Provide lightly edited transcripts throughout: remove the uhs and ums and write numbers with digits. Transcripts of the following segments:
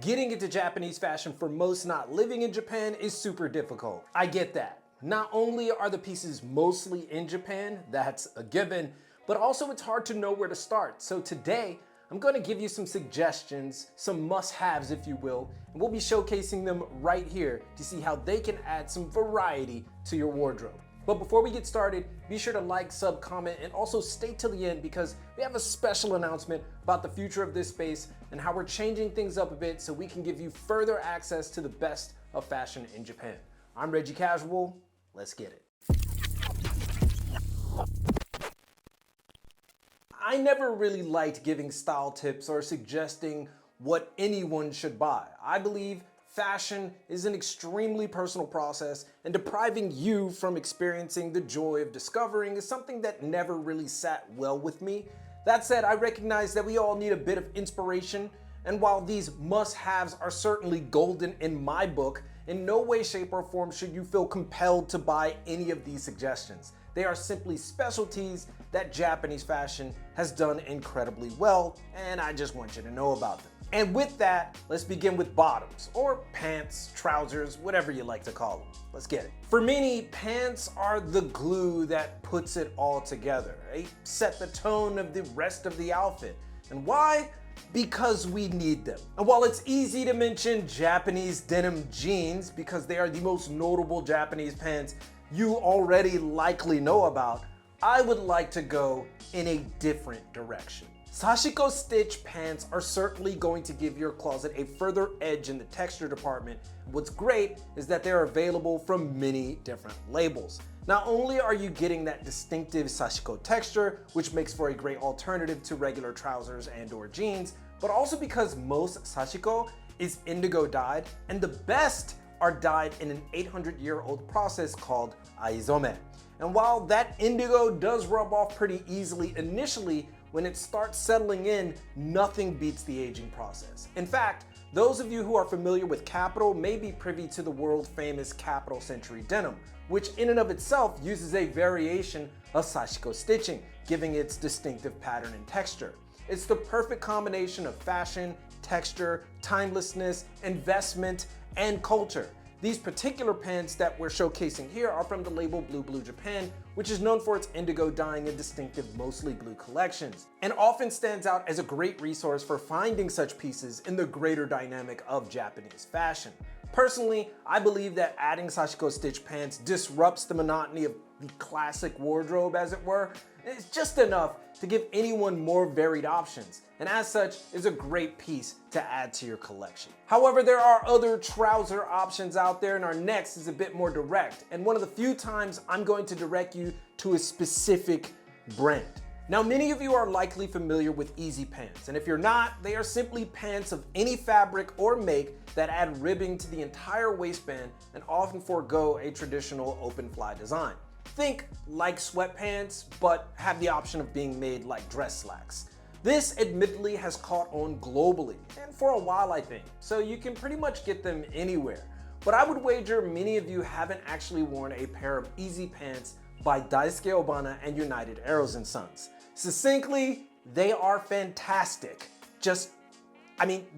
Getting into Japanese fashion for most not living in Japan is super difficult. I get that. Not only are the pieces mostly in Japan, that's a given, but also it's hard to know where to start. So today, I'm going to give you some suggestions, some must-haves if you will, and we'll be showcasing them right here to see how they can add some variety to your wardrobe. But before we get started, be sure to like, sub, comment, and also stay till the end because we have a special announcement about the future of this space and how we're changing things up a bit so we can give you further access to the best of fashion in Japan. I'm Reggie Casual, let's get it. I never really liked giving style tips or suggesting what anyone should buy. I believe fashion is an extremely personal process, and depriving you from experiencing the joy of discovering is something that never really sat well with me. That said, I recognize that we all need a bit of inspiration, and while these must-haves are certainly golden in my book, in no way, shape, or form should you feel compelled to buy any of these suggestions. They are simply specialties that Japanese fashion has done incredibly well, and I just want you to know about them. And with that, let's begin with bottoms, or pants, trousers, whatever you like to call them. Let's get it. For many, pants are the glue that puts it all together. They set the tone of the rest of the outfit. And why? Because we need them. And while it's easy to mention Japanese denim jeans because they are the most notable Japanese pants you already likely know about, I would like to go in a different direction. Sashiko stitch pants are certainly going to give your closet a further edge in the texture department. What's great is that they're available from many different labels. Not only are you getting that distinctive sashiko texture, which makes for a great alternative to regular trousers and/or jeans, but also because most sashiko is indigo dyed, and the best are dyed in an 800-year-old process called aizome. And while that indigo does rub off pretty easily initially, when it starts settling in, nothing beats the aging process. In fact, those of you who are familiar with Capital may be privy to the world famous Capital Century denim, which in and of itself uses a variation of sashiko stitching, giving its distinctive pattern and texture. It's the perfect combination of fashion, texture, timelessness, investment, and culture. These particular pants that we're showcasing here are from the label Blue Japan, which is known for its indigo dyeing and distinctive mostly blue collections, and often stands out as a great resource for finding such pieces in the greater dynamic of Japanese fashion. Personally, I believe that adding sashiko stitch pants disrupts the monotony of the classic wardrobe, as it were. It's just enough to give anyone more varied options, and as such is a great piece to add to your collection. However, there are other trouser options out there, and our next is a bit more direct, and one of the few times I'm going to direct you to a specific brand. Now, many of you are likely familiar with easy pants, and if you're not, they are simply pants of any fabric or make that add ribbing to the entire waistband and often forego a traditional open fly design. Think like sweatpants, but have the option of being made like dress slacks. This admittedly has caught on globally, and for a while I think, so you can pretty much get them anywhere. But I would wager many of you haven't actually worn a pair of easy pants by Daisuke Obana and United Arrows & Sons. Succinctly, they are fantastic.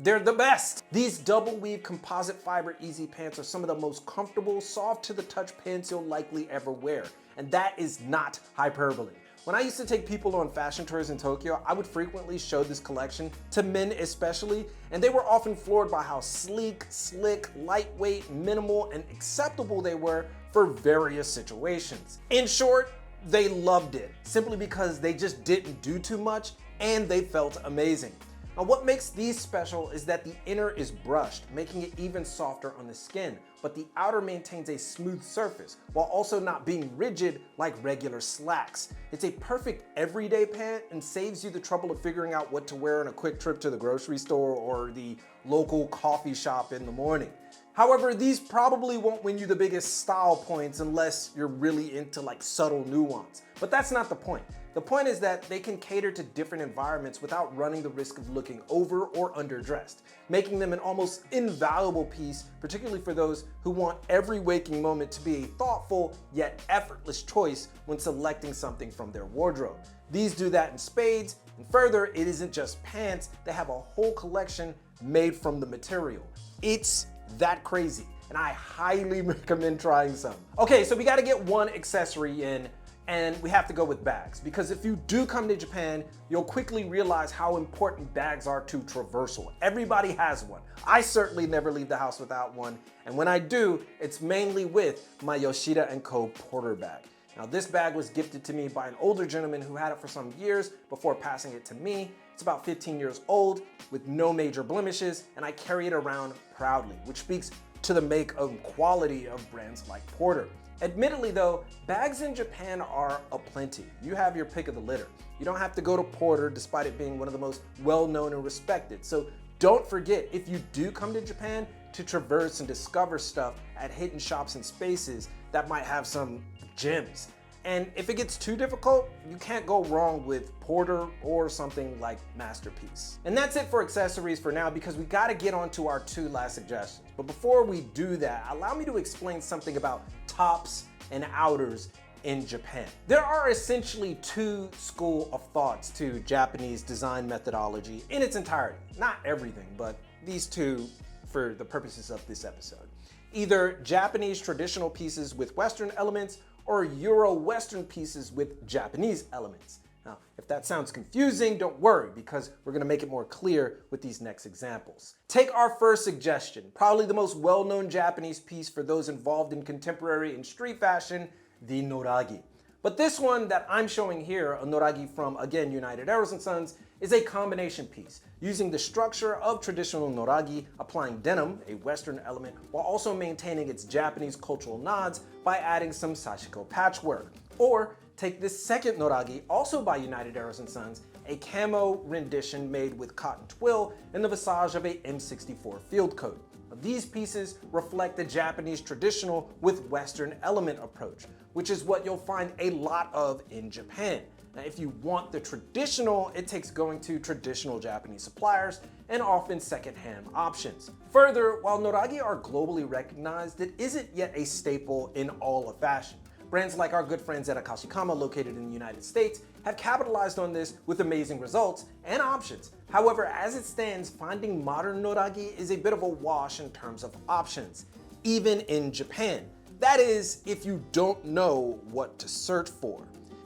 They're the best. These double weave composite fiber easy pants are some of the most comfortable, soft to the touch pants you'll likely ever wear. And that is not hyperbole. When I used to take people on fashion tours in Tokyo, I would frequently show this collection to men especially, and they were often floored by how sleek, slick, lightweight, minimal, and acceptable they were for various situations. In short, they loved it, simply because they just didn't do too much and they felt amazing. Now, what makes these special is that the inner is brushed, making it even softer on the skin, but the outer maintains a smooth surface while also not being rigid like regular slacks. It's a perfect everyday pant and saves you the trouble of figuring out what to wear on a quick trip to the grocery store or the local coffee shop in the morning. However, these probably won't win you the biggest style points unless you're really into like subtle nuance. But that's not the point. The point is that they can cater to different environments without running the risk of looking over or underdressed, making them an almost invaluable piece, particularly for those who want every waking moment to be a thoughtful yet effortless choice when selecting something from their wardrobe. These do that in spades, and further, it isn't just pants, they have a whole collection made from the material. It's that crazy, and I highly recommend trying some. Okay, so we gotta get one accessory in, and we have to go with bags, because if you do come to Japan, you'll quickly realize how important bags are to traversal. Everybody has one. I certainly never leave the house without one, and when I do, it's mainly with my Yoshida & Co. Porter bag. Now, this bag was gifted to me by an older gentleman who had it for some years before passing it to me. It's about 15 years old with no major blemishes, and I carry it around proudly, which speaks to the make and quality of brands like Porter. Admittedly though, bags in Japan are aplenty. You have your pick of the litter. You don't have to go to Porter despite it being one of the most well-known and respected. So don't forget, if you do come to Japan, to traverse and discover stuff at hidden shops and spaces that might have some gems. And if it gets too difficult, you can't go wrong with Porter or something like Masterpiece. And that's it for accessories for now, because we gotta get on to our two last suggestions. But before we do that, allow me to explain something about tops and outers in Japan. There are essentially two schools of thoughts to Japanese design methodology in its entirety. Not everything, but these two for the purposes of this episode. Either Japanese traditional pieces with Western elements, or Euro-Western pieces with Japanese elements. Now, if that sounds confusing, don't worry, because we're gonna make it more clear with these next examples. Take our first suggestion, probably the most well-known Japanese piece for those involved in contemporary and street fashion, the noragi. But this one that I'm showing here, a noragi from, again, United Arrows & Sons, is a combination piece, using the structure of traditional noragi, applying denim, a Western element, while also maintaining its Japanese cultural nods by adding some sashiko patchwork. Or take this second noragi, also by United Arrows & Sons, a camo rendition made with cotton twill and the visage of a M64 field coat. These pieces reflect the Japanese traditional with Western element approach, which is what you'll find a lot of in Japan. Now, if you want the traditional, it takes going to traditional Japanese suppliers and often secondhand options. Further, while noragi are globally recognized, it isn't yet a staple in all of fashion. Brands like our good friends at Akashikama, located in the United States, have capitalized on this with amazing results and options. However, as it stands, finding modern noragi is a bit of a wash in terms of options, even in Japan. That is, if you don't know what to search for.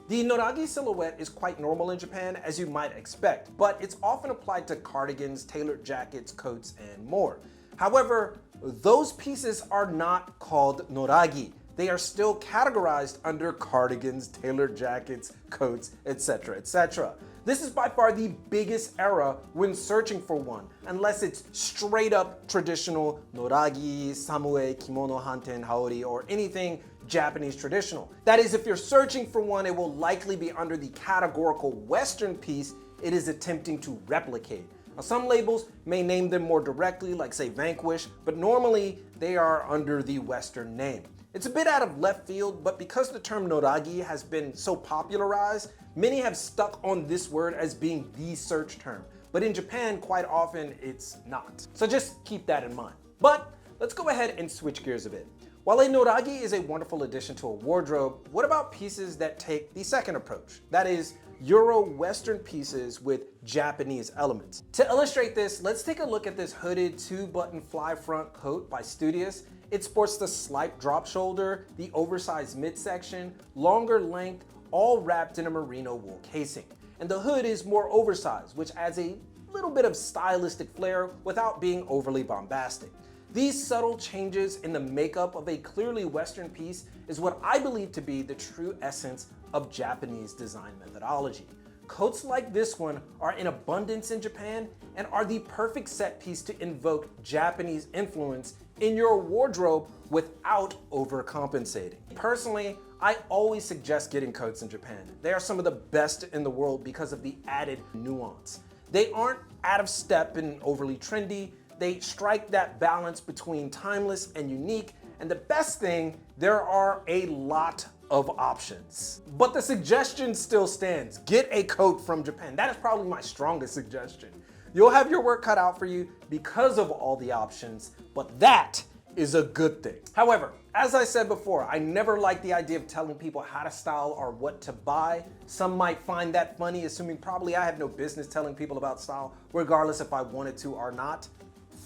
The noragi silhouette is quite normal in Japan, as you might expect, but it's often applied to cardigans, tailored jackets, coats, and more. However, those pieces are not called noragi. They are still categorized under cardigans, tailored jackets, coats, etc., etc. This is by far the biggest error when searching for one, unless it's straight up traditional noragi, samue, kimono, hanten, haori, or anything Japanese traditional. That is, if you're searching for one, it will likely be under the categorical Western piece it is attempting to replicate. Now, some labels may name them more directly, like say Vanquish, but normally they are under the Western name. It's a bit out of left field, but because the term noragi has been so popularized, many have stuck on this word as being the search term. But in Japan, quite often it's not. So just keep that in mind. But let's go ahead and switch gears a bit. While a noragi is a wonderful addition to a wardrobe, what about pieces that take the second approach? That is, Euro-Western pieces with Japanese elements. To illustrate this, let's take a look at this hooded 2-button fly front coat by Studious. It sports the slight drop shoulder, the oversized midsection, longer length, all wrapped in a merino wool casing. And the hood is more oversized, which adds a little bit of stylistic flair without being overly bombastic. These subtle changes in the makeup of a clearly Western piece is what I believe to be the true essence of Japanese design methodology. Coats like this one are in abundance in Japan and are the perfect set piece to invoke Japanese influence in your wardrobe without overcompensating. Personally, I always suggest getting coats in Japan. They are some of the best in the world because of the added nuance. They aren't out of step and overly trendy. They strike that balance between timeless and unique, and the best thing, there are a lot of options. But the suggestion still stands. Get a coat from Japan. That is probably my strongest suggestion. You'll have your work cut out for you because of all the options, but that is a good thing. However, as I said before, I never like the idea of telling people how to style or what to buy. Some might find that funny, assuming probably I have no business telling people about style, regardless if I wanted to or not.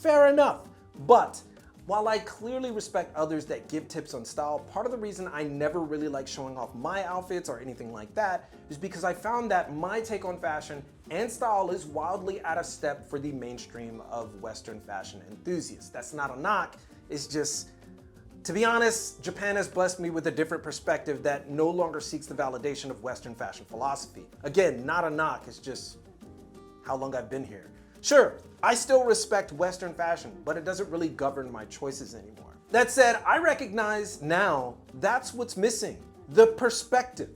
fair enough. But while I clearly respect others that give tips on style, part of the reason I never really like showing off my outfits or anything like that is because I found that my take on fashion and style is wildly out of step for the mainstream of Western fashion enthusiasts. That's not a knock, it's just, to be honest, Japan has blessed me with a different perspective that no longer seeks the validation of Western fashion philosophy. Again, not a knock, it's just how long I've been here. Sure, I still respect Western fashion, but it doesn't really govern my choices anymore. That said, I recognize now that's what's missing, the perspective.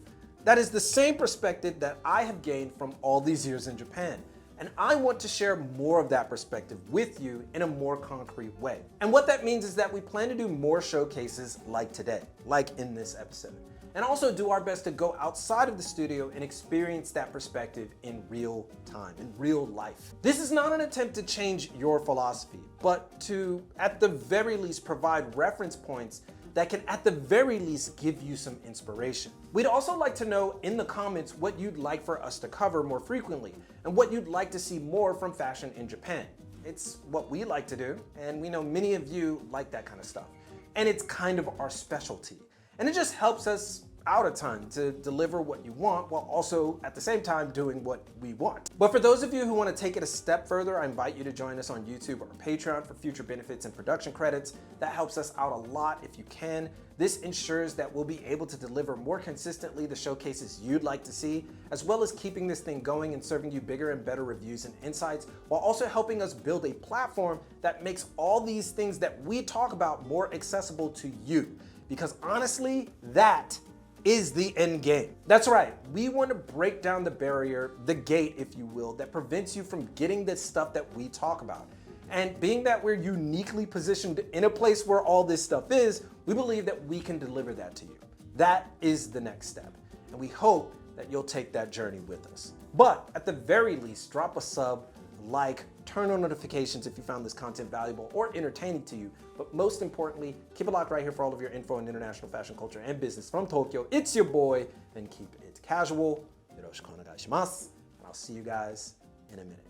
That is the same perspective that I have gained from all these years in Japan. And I want to share more of that perspective with you in a more concrete way. And what that means is that we plan to do more showcases like today, like in this episode. And also do our best to go outside of the studio and experience that perspective in real time, in real life. This is not an attempt to change your philosophy, but to, at the very least, provide reference points that can at the very least give you some inspiration. We'd also like to know in the comments what you'd like for us to cover more frequently and what you'd like to see more from fashion in Japan. It's what we like to do, and we know many of you like that kind of stuff. And it's kind of our specialty. And it just helps us out a ton to deliver what you want while also at the same time doing what we want. But for those of you who want to take it a step further, I invite you to join us on YouTube or Patreon for future benefits and production credits. That helps us out a lot if you can. This ensures that we'll be able to deliver more consistently the showcases you'd like to see, as well as keeping this thing going and serving you bigger and better reviews and insights, while also helping us build a platform that makes all these things that we talk about more accessible to you. Because honestly, that is the end game. That's right, we want to break down the barrier, the gate, if you will, that prevents you from getting the stuff that we talk about. And being that we're uniquely positioned in a place where all this stuff is, we believe that we can deliver that to you. That is the next step. And we hope that you'll take that journey with us. But at the very least, drop a sub, like, turn on notifications if you found this content valuable or entertaining to you. But most importantly, keep it locked right here for all of your info on international fashion, culture, and business from Tokyo. It's your boy, and keep it casual. Yoroshiku onegai shimasu. And I'll see you guys in a minute.